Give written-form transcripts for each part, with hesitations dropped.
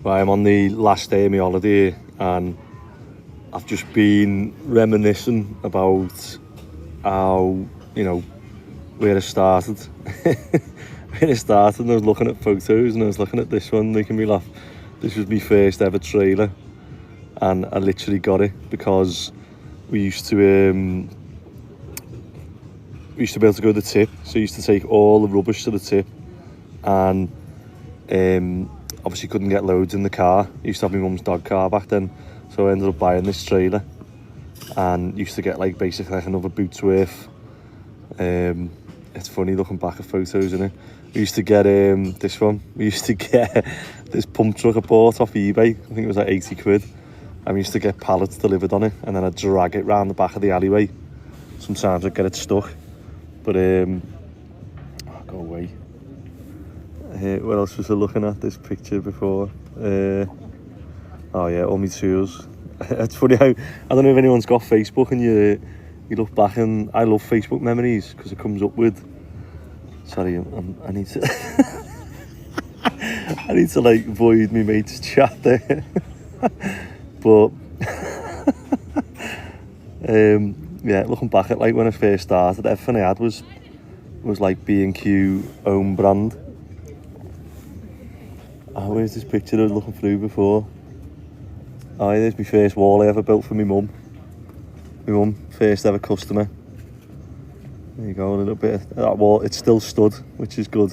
Right, I'm on the last day of my holiday and I've just been reminiscing about how, where it started. When it started, and I was looking at photos and I was looking at this one, making me laugh. This was my first ever trailer and I literally got it because we used to be able to go to the tip, so I used to take all the rubbish to the tip, and obviously couldn't get loads in the car. I used to have my mum's dog car back then, so I ended up buying this trailer and used to get basically another boot's worth. It's funny looking back at photos, isn't it? We used to get this one. We used to get this pump truck I bought off eBay. I think it was like 80 quid. And we used to get pallets delivered on it, and then I'd drag it round the back of the alleyway. Sometimes I'd get it stuck, but go away. What else was I looking at? This picture before. Oh yeah, all my tours. It's funny how, I don't know if anyone's got Facebook and you look back, and I love Facebook memories because it comes up with, sorry, I need to I need to void my mate's chat there. But yeah, looking back at when I first started, everything I had was B&Q own brand. Oh, where's this picture I was looking through before? Oh, there's my first wall I ever built for my mum. My mum, first ever customer. There you go, a little bit of that wall. It's still stood, which is good.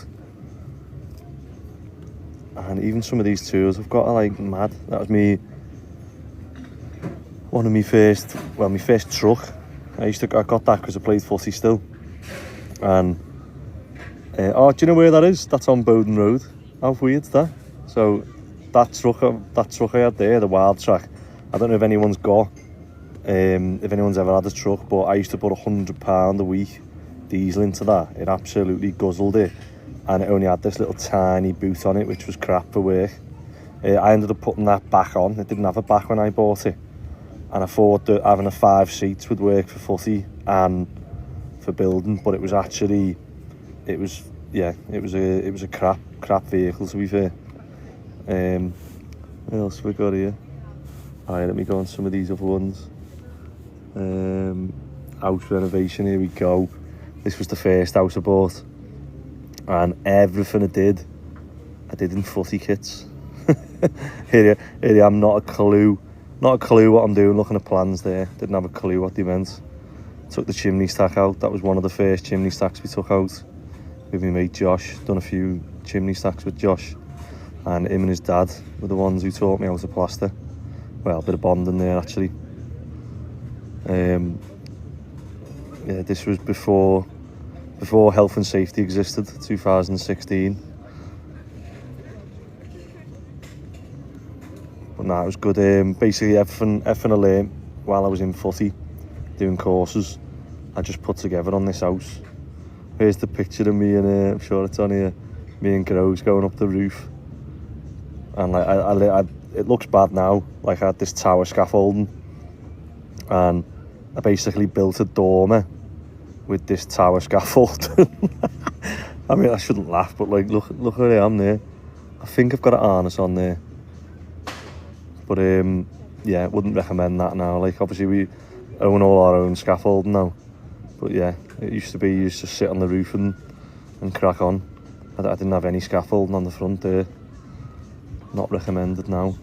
And even some of these tours I've got are mad. That was one of my first truck. I got that because I played footy still. And do you know where that is? That's on Bowden Road. How weird's that? So that truck I had there, the Wild Track, I don't know if anyone's ever had a truck, but I used to put £100 a week diesel into that. It absolutely guzzled it, and it only had this little tiny boot on it, which was crap for work. I ended up putting that back on. It didn't have a back when I bought it, and I thought that having a 5 seats would work for footy and for building, but it was actually, it was a crap vehicle, to be fair. What else have we got here? Alright, let me go on some of these other ones. House renovation, here we go. This was the first house I bought, and everything I did in footy kits. here I am, not a clue what I'm doing, looking at plans there. Didn't have a clue what they meant. Took the chimney stack out. That was one of the first chimney stacks we took out with my mate Josh. Done a few chimney stacks with Josh, and him and his dad were the ones who taught me how to plaster. Well, a bit of bonding there actually. Yeah, this was before health and safety existed, 2016. But no, it was good. Basically everything I learned while I was in footy, doing courses, I just put together on this house. Here's the picture of me, and I'm sure it's on here, me and Groves going up the roof. And it looks bad now. I had this tower scaffolding, and I basically built a dormer with this tower scaffolding. I mean, I shouldn't laugh, but look where I am there. I think I've got an harness on there, but yeah, wouldn't recommend that now. Obviously we own all our own scaffolding now, but yeah, it used to be you used to sit on the roof and crack on. I didn't have any scaffolding on the front there. Not recommended now.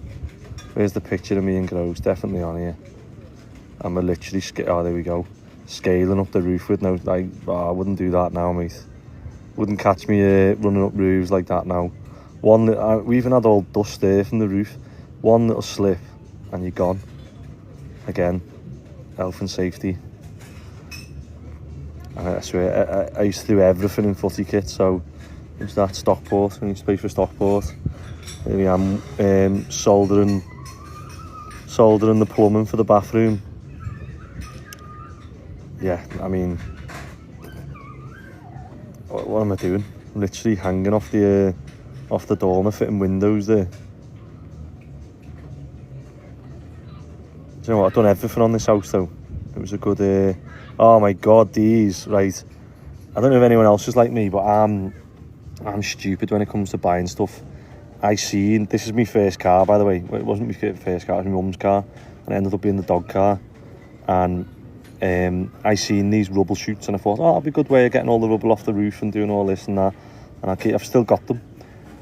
Where's the picture of me and Groves? Definitely on here. And we're literally oh, there we go, scaling up the roof with no, I wouldn't do that now, mate. Wouldn't catch me running up roofs like that now. We even had all dust there from the roof. One little slip and you're gone. Again, health and safety. I swear, I used to do everything in footy kit, so it was that Stockport. I used to pay for Stockport. Here I am, soldering the plumbing for the bathroom. Yeah, I mean, what am I doing? I'm literally hanging off the dormer, fitting windows there. Do you know what? I've done everything on this house though. It was a good. Oh my god, these, right? I don't know if anyone else is like me, but I'm stupid when it comes to buying stuff. I seen, this is my first car, by the way. It wasn't my first car, it was my mum's car, and it ended up being the dog car. And I seen these rubble chutes, and I thought, oh, that'd be a good way of getting all the rubble off the roof and doing all this and that. And I've still got them,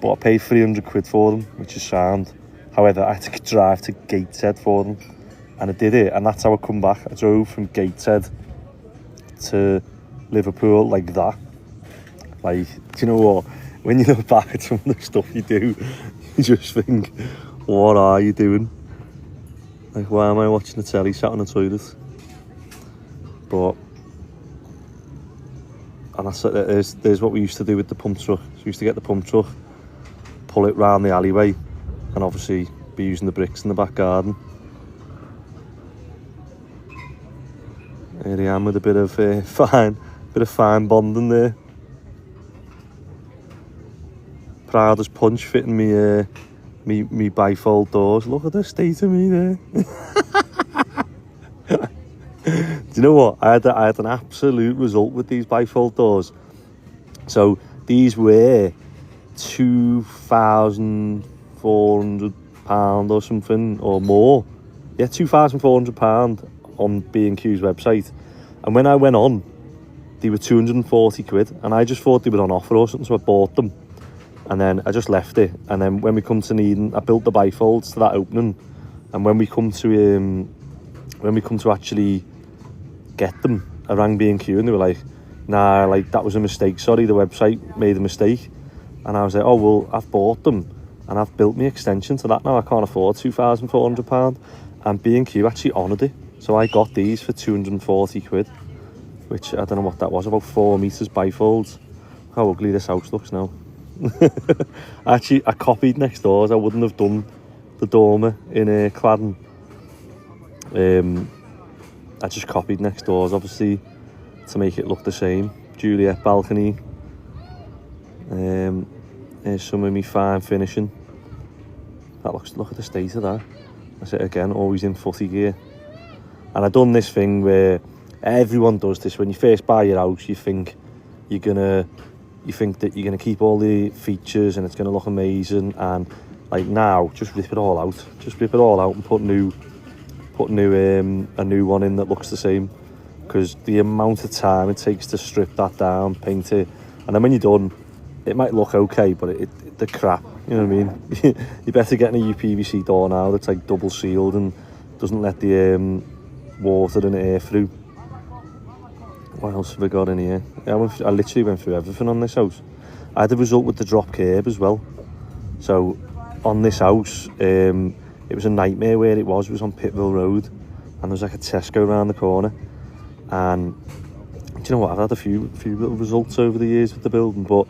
but I paid 300 quid for them, which is sound. However, I had to drive to Gateshead for them, and I did it, and that's how I come back. I drove from Gateshead to Liverpool like that. Like, do you know what? When you look back at some of the stuff you do, you just think, what are you doing? Like, why am I watching the telly sat on the toilet? But, and that's there's what we used to do with the pump truck. So we used to get the pump truck, pull it round the alleyway, and obviously be using the bricks in the back garden. Here I am with a bit of fine bonding there. Proud as punch, fitting me bifold doors. Look at the state of me there. Do you know what? I had an absolute result with these bifold doors. So these were £2,400 or something, or more. Yeah, £2,400 on B&Q's website. And when I went on, they were 240 quid, and I just thought they were on offer or something, so I bought them. And then I just left it. And then when we come to needing, I built the bifolds to that opening. And when we come to actually get them, I rang B&Q and they were like, nah, like that was a mistake. Sorry, the website made a mistake. And I was like, oh, well, I've bought them and I've built my extension to that now. I can't afford £2,400. And B&Q actually honoured it. So I got these for 240 quid, which I don't know what that was, about 4 metres bifolds. How ugly this house looks now. Actually, I copied next doors. I wouldn't have done the dormer in cladding. I just copied next doors, obviously, to make it look the same. Juliet balcony. Here's some of me fine finishing. That looks, look at the state of that. That's it again, always in footy gear. And I've done this thing where everyone does this. When you first buy your house, you think that you're gonna keep all the features and it's gonna look amazing, and like now, just rip it all out. Just rip it all out and put a new one in that looks the same. Because the amount of time it takes to strip that down, paint it, and then when you're done, it might look okay, but the crap, you know what I mean? You're better getting a UPVC door now that's like double sealed and doesn't let the water and air through. What else have I got in here? I literally went through everything on this house. I had a result with the drop curb as well. So on this house, it was a nightmare where it was on Pittville Road, and there was like a Tesco around the corner. And do you know what? I've had a few little results over the years with the building, but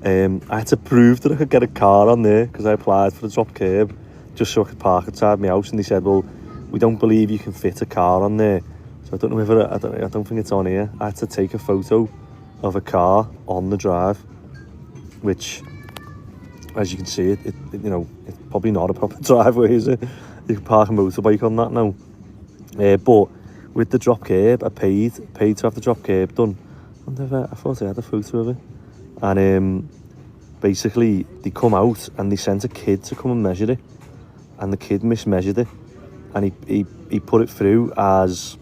I had to prove that I could get a car on there because I applied for the drop curb just so I could park outside my house, and they said, well, we don't believe you can fit a car on there. So I don't know if I don't think it's on here. I had to take a photo of a car on the drive, which, as you can see, it you know, it's probably not a proper driveway, is it? You can park a motorbike on that now. But with the drop curb, I paid to have the drop curb done. And I thought I had a photo of it. And basically, they come out and they sent a kid to come and measure it. And the kid mismeasured it. And he put it through as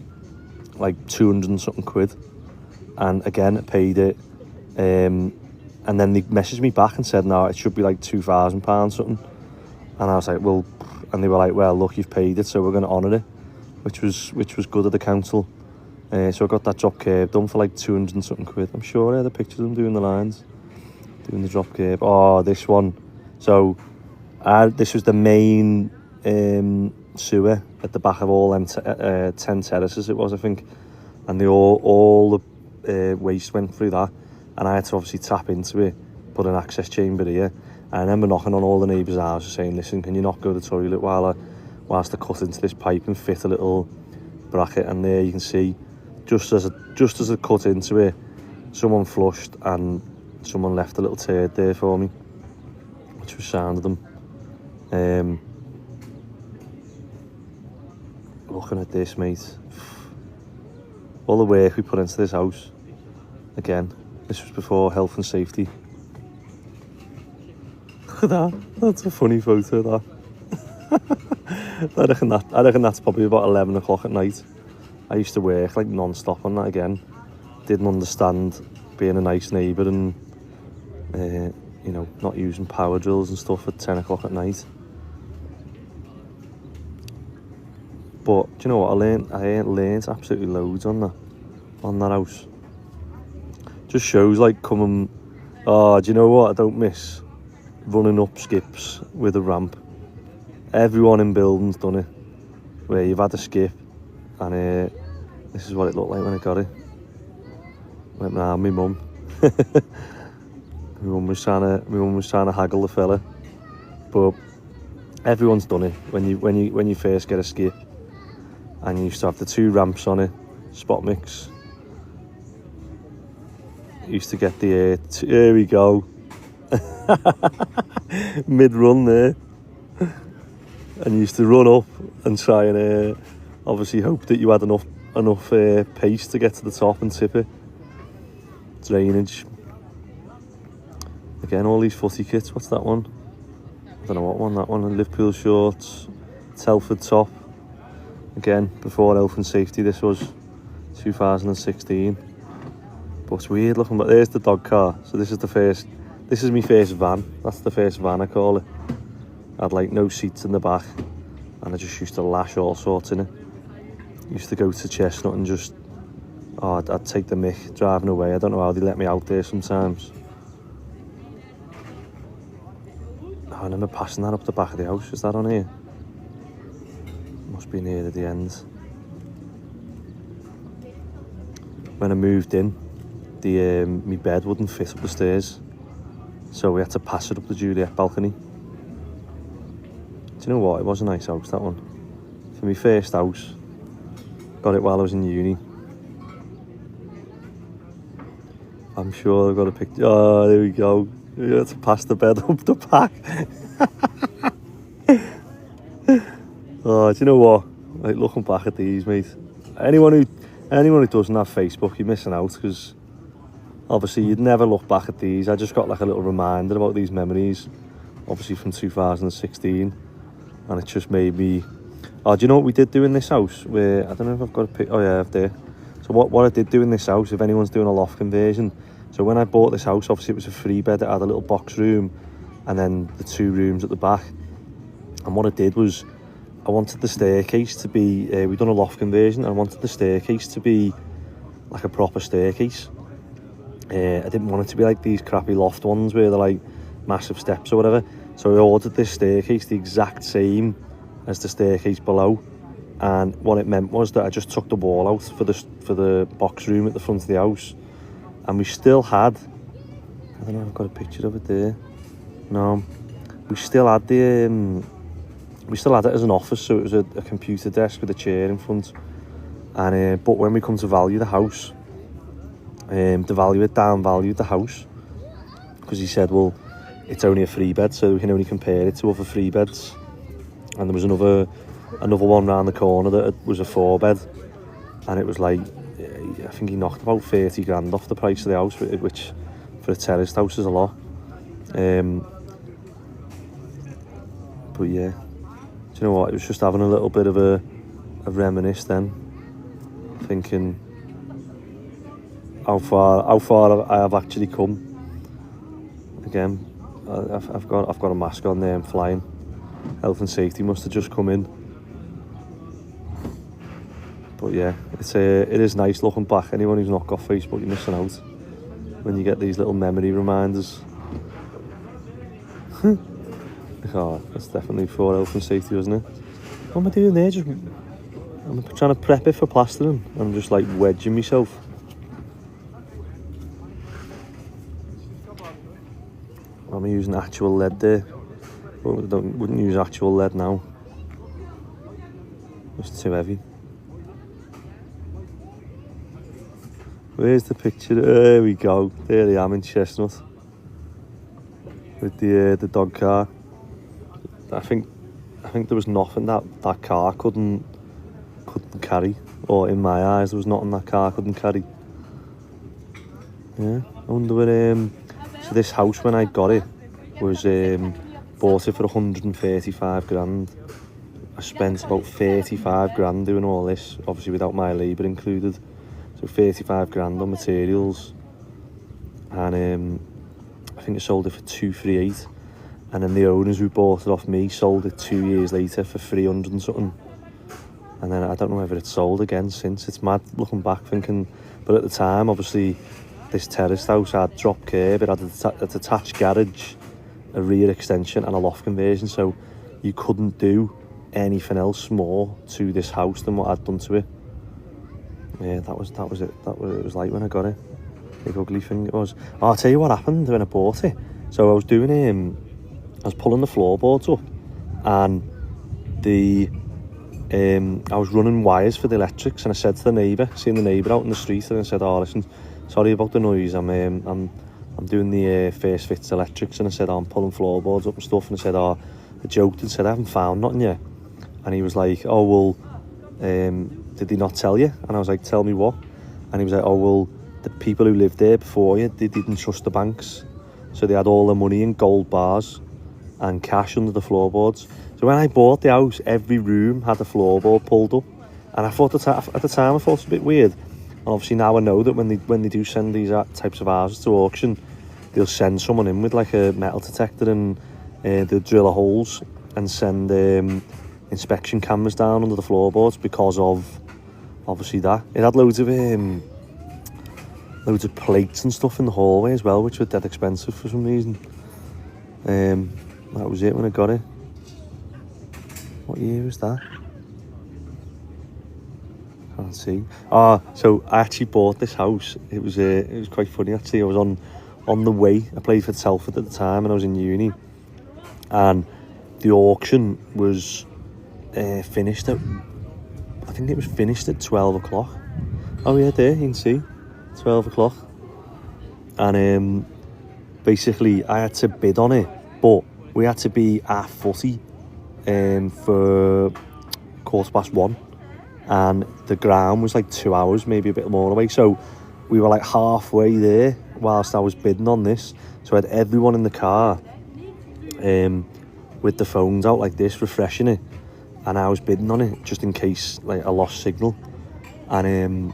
like 200 and something quid. And again, I paid it. And then they messaged me back and said, no, it should be like £2,000 something. And I was like, well, and they were like, well, look, you've paid it, so we're going to honour it, which was good of the council. So I got that drop curb done for like 200 and something quid. I'm sure I had a picture of them doing the lines, doing the drop curb. Oh, this one. So this was the main sewer at the back of all them 10 terraces it was, I think. And they all the waste went through that. And I had to obviously tap into it, put an access chamber here. And I remember knocking on all the neighbours' houses saying, listen, can you not go to the toilet whilst I cut into this pipe and fit a little bracket? And there you can see, just as I cut into it, someone flushed and someone left a little turd there for me, which was sound of them. Looking at this, mate, all the work we put into this house. Again, this was before health and safety. Look at that. That's a funny photo, that. I reckon that's probably about 11 o'clock at night. I used to work like non-stop on that again. Didn't understand being a nice neighbour and, you know, not using power drills and stuff at 10 o'clock at night. But do you know what I learned? I learned absolutely loads on that house. Just shows like coming. Oh, do you know what I don't miss? Running up skips with a ramp. Everyone in buildings done it, where you've had a skip, and this is what it looked like when I got it. Went round my mum. My mum was trying to haggle the fella, but everyone's done it when you first get a skip, and you used to have the 2 ramps on it, spot mix. Used to get the here we go, mid run there, and you used to run up and try and obviously hope that you had enough pace to get to the top and tip it. Drainage. Again, all these footy kits. What's that one? I don't know what one that one. Liverpool shorts, Telford top. Again, before health and safety. This was 2016. But it's weird looking. But there's the dog car. So this is my first van. That's the first van I call it. I had like no seats in the back, and I just used to lash all sorts in it. Used to go to Chestnut and just, I'd take the mick driving away. I don't know how they let me out there sometimes. I remember passing that up the back of the house. Is that on here? Must be near the end. When I moved in, my bed wouldn't fit up the stairs, so we had to pass it up the Juliet balcony. Do you know what? It was a nice house, that one. For my first house. Got it while I was in uni. I'm sure I've got a picture. Oh, there we go. You had to pass the bed up the back. Oh, do you know what? Like, looking back at these, mate. Anyone who doesn't have Facebook, you're missing out, because obviously you'd never look back at these. I just got like a little reminder about these memories, obviously from 2016, and it just made me. Oh, do you know what we did do in this house? Where I don't know if I've got a pic. Oh yeah, I've there. So what I did do in this house, if anyone's doing a loft conversion, so when I bought this house, obviously it was a 3-bed. It had a little box room, and then the 2 rooms at the back. And what I did was, I wanted the staircase to be. We'd done a loft conversion, and I wanted the staircase to be like a proper staircase. I didn't want it to be like these crappy loft ones where they're like massive steps or whatever. So I ordered this staircase the exact same as the staircase below, and what it meant was that I just took the wall out for the box room at the front of the house, and we still had, I don't know if I've got a picture of it there. No, we still had it as an office, so it was a computer desk with a chair in front. And but when we come to value the house, the valuer downvalued the house, because he said, well, it's only a 3-bed, so we can only compare it to other 3-beds. And there was another one round the corner that was a 4-bed, and it was like, I think he knocked about 30 grand off the price of the house, which for a terraced house is a lot. But yeah, do you know what? It was just having a little bit of a reminisce then, thinking how far I have actually come. Again, I've got a mask on there. I'm flying. Health and safety must have just come in. But yeah, it is nice looking back. Anyone who's not got Facebook, you're missing out when you get these little memory reminders. Oh, that's definitely for health and safety, isn't it? What am I doing there? I'm trying to prep it for plastering. I'm just like wedging myself. I'm using actual lead there. Wouldn't use actual lead now. It's too heavy. Where's the picture? There we go. There I am in Chestnut with the dog car. I think there was nothing that car couldn't carry, or in my eyes there was nothing that car couldn't carry. Yeah, I wonder where. So this house, when I got it, was bought it for 135 grand. I spent about 35 grand doing all this, obviously without my labour included. So 35 grand on materials. And I think I sold it for 238. And then the owners who bought it off me sold it 2 years later for 300 and something. And then I don't know whether it's sold again since. It's mad looking back thinking, but at the time obviously this terraced house had drop curb, it had a detached garage, a rear extension and a loft conversion, so you couldn't do anything else more to this house than what I'd done to it. Yeah, that was it. That was what it was like when I got it. Big ugly thing it was. Oh, I'll tell you what happened when I bought it. So I was doing I was pulling the floorboards up, and I was running wires for the electrics, and I said to the neighbour, seeing the neighbour out in the street, and I said, "Oh, listen, sorry about the noise. I'm doing the first fix electrics," and I said, "Oh, I'm pulling floorboards up and stuff," and I said, "Oh," I joked and said, "I haven't found nothing yet," and he was like, "Oh well, did he not tell you?" And I was like, "Tell me what?" And he was like, "Oh well, the people who lived there before you, they didn't trust the banks, so they had all the money in gold bars and cash under the floorboards. So when I bought the house, every room had a floorboard pulled up, and I thought at the time I thought it was a bit weird. And obviously now I know that when they do send these types of houses to auction, they'll send someone in with like a metal detector, and they'll drill a holes and send inspection cameras down under the floorboards because of obviously that. It had loads of plates and stuff in the hallway as well, which were dead expensive for some reason. That was it when I got it. What year was that? Can't see. So I actually bought this house. It was quite funny actually. I was on the way. I played for Telford at the time, and I was in uni. And the auction was finished at, I think it was finished at 12 o'clock. Oh yeah, there you can see, 12 o'clock. And basically I had to bid on it, but we had to be at footy for 1:15, and the ground was like 2 hours, maybe a bit more away. So we were like halfway there whilst I was bidding on this. So I had everyone in the car with the phones out like this, refreshing it, and I was bidding on it just in case like I lost signal. And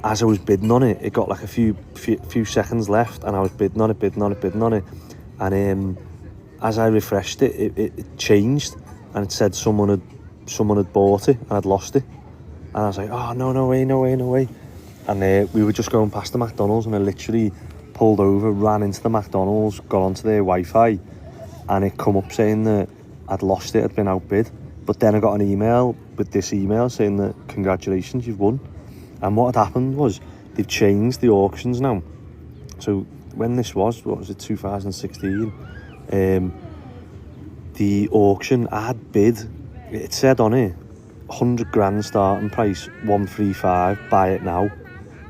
as I was bidding on it, it got like a few seconds left, and I was bidding on it, and as I refreshed it, it changed, and it said someone had bought it and I'd lost it. And I was like, "Oh no way." And we were just going past the McDonald's, and I literally pulled over, ran into the McDonald's, got onto their Wi-Fi, and it come up saying that I'd lost it, had been outbid. But then I got an email with this email saying that congratulations, you've won. And what had happened was they've changed the auctions now. So when this was, what was it, 2016? The auction I had bid, it said on it 100 grand starting price, 135, buy it now.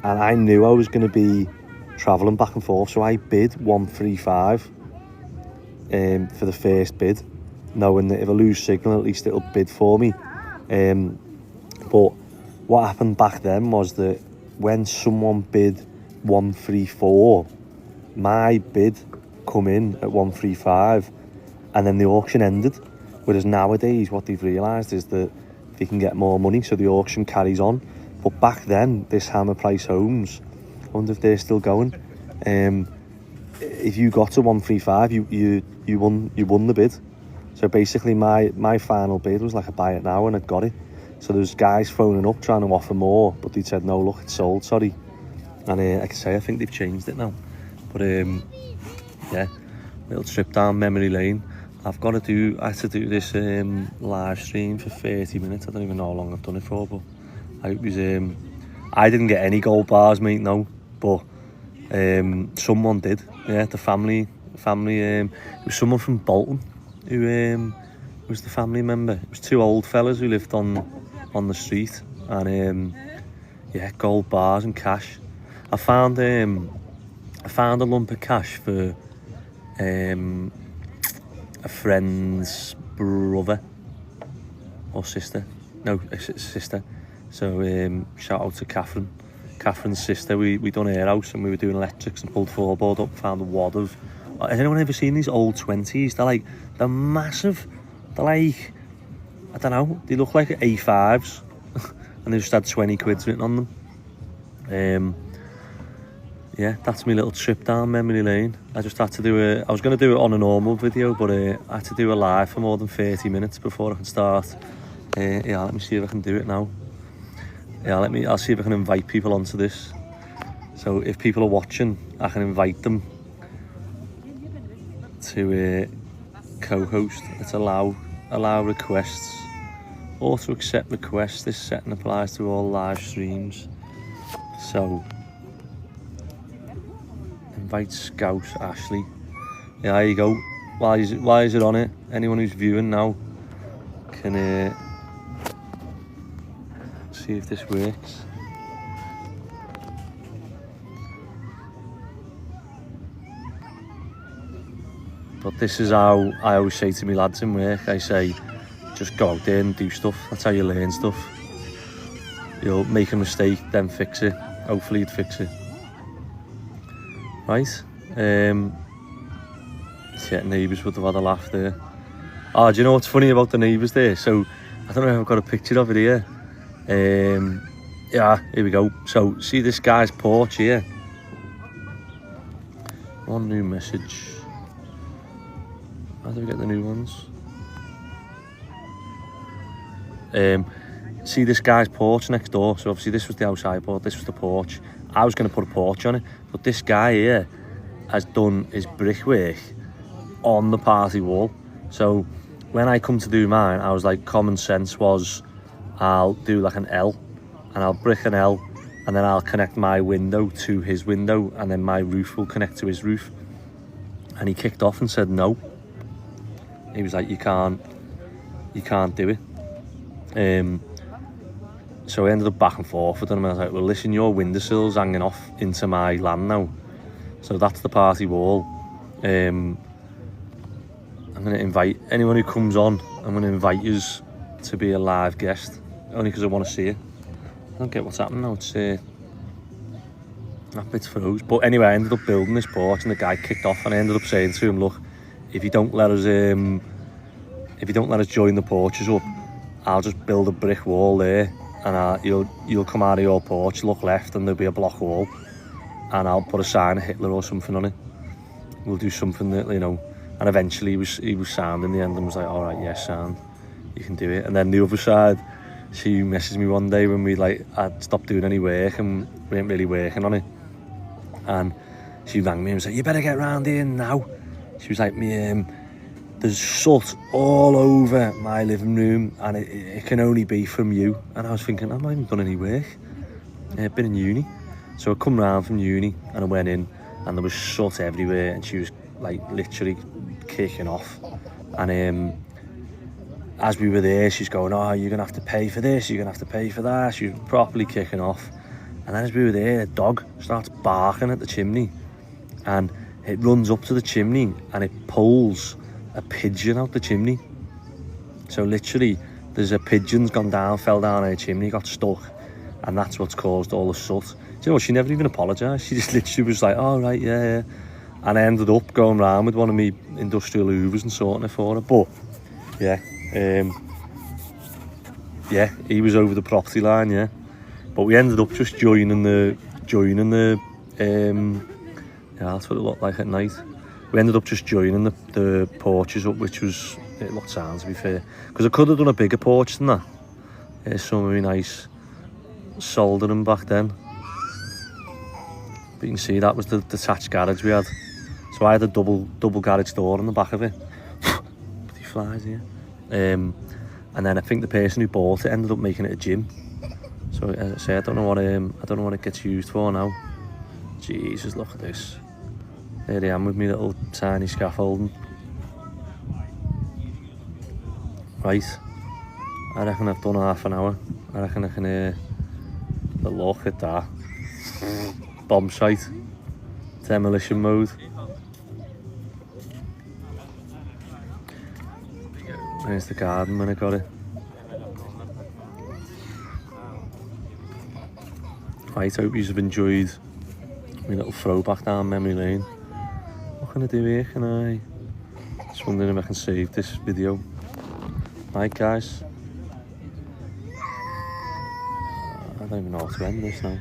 And I knew I was going to be travelling back and forth, so I bid 135 for the first bid, knowing that if I lose signal, at least it'll bid for me. But what happened back then was that when someone bid 134, my bid come in at 135, and then the auction ended. Whereas nowadays what they've realised is that they can get more money, so the auction carries on. But back then, this Hammer Price Homes, I wonder if they're still going, if you got to 135, you won the bid. So basically my final bid was like a buy it now, and I'd got it. So there's guys phoning up trying to offer more, but they said, "No, look, it's sold, sorry." And I can say I think they've changed it now. But yeah, little trip down memory lane. I had to do this live stream for 30 minutes. I don't even know how long I've done it for, but I didn't get any gold bars, mate, no. But someone did. Yeah, the family. It was someone from Bolton who was the family member. It was two old fellas who lived on the street, and yeah, gold bars and cash. I found a lump of cash for a friend's brother or sister. No, sister. So shout out to Catherine's sister. We done her house, and we were doing electrics and pulled floorboard up, found a wad of Has anyone ever seen these old 20s? They're massive. They're like, I don't know, they look like A5s. And they just had 20 quid written on them. Yeah, that's my little trip down memory lane. I just had to do I was going to do it on a normal video, but I had to do a live for more than 30 minutes before I could start. Yeah, let me see if I can do it now. Yeah, I'll see if I can invite people onto this. So if people are watching, I can invite them to co-host. Let's allow requests. Auto accept requests. This setting applies to all live streams. So invite Scout Ashley. Yeah, there you go. Why is it on it? Anyone who's viewing now can see if this works. But this is how I always say to my lads in work. I say, just go out there and do stuff. That's how you learn stuff. You'll make a mistake, then fix it. Hopefully you'd fix it. Right. Yeah, neighbours would have had a laugh there. Oh, do you know what's funny about the neighbours there? So, I don't know if I've got a picture of it here. Yeah, here we go. So, see this guy's porch here? One new message. How do we get the new ones? See this guy's porch next door. So obviously this was the outside porch, this was the porch. I was going to put a porch on it, but this guy here has done his brickwork on the party wall. So when I come to do mine, I was like, common sense was I'll do like an L, and I'll brick an L, and then I'll connect my window to his window, and then my roof will connect to his roof. And he kicked off and said no. He was like, you can't do it. So I ended up back and forth with him. I was like, well, listen, your windowsill's hanging off into my land now. So that's the party wall. I'm going to invite anyone who comes on. I'm going to invite you to be a live guest, only because I want to see you. I don't get what's happening now. It's that bit's froze. But anyway, I ended up building this porch, and the guy kicked off, and I ended up saying to him, look, if you don't let us join the porches up, I'll just build a brick wall there, and you'll come out of your porch, look left, and there'll be a block wall, and I'll put a sign of Hitler or something on it. We'll do something that, you know. And eventually he was sound in the end and was like, all right, yes, sound, you can do it. And then the other side, she messaged me one day when I'd stopped doing any work and we weren't really working on it, and she rang me and said, you better get round here now. She was like, there's soot all over my living room, and it can only be from you. And I was thinking, I've not even done any work. I've been in uni. So I come round from uni and I went in, and there was soot everywhere, and she was like literally kicking off. And as we were there, she's going, oh, you're gonna have to pay for this, you're gonna have to pay for that. She was properly kicking off. And then as we were there, a dog starts barking at the chimney, and it runs up to the chimney and it pulls a pigeon out the chimney. So literally, there's a pigeon's gone down, fell down a chimney, got stuck, and that's what's caused all the soot. Do you know what? She never even apologised. She just literally was like, oh, right, yeah. And I ended up going round with one of my industrial hoovers and sorting it for her. But yeah, he was over the property line, yeah. But we ended up just joining the yeah, that's what it looked like at night. We ended up just joining the porches up, which was, it looked sound, to be fair. Because I could have done a bigger porch than that. Some really nice soldering back then. But you can see that was the detached garage we had. So I had a double garage door on the back of it. Bloody flies here. And then I think the person who bought it ended up making it a gym. So as I say, I don't know what it gets used for now. Jesus, look at this. There I am with my little tiny scaffolding. Right, I reckon I've done half an hour. I reckon I can but look at that. Bomb site. Demolition mode. There's the garden when I got it. Right, I hope you've enjoyed my little throwback down memory lane. Look What can I do here? Can I? Just wondering if I can save this video. Right, guys. I don't even know how to end this now.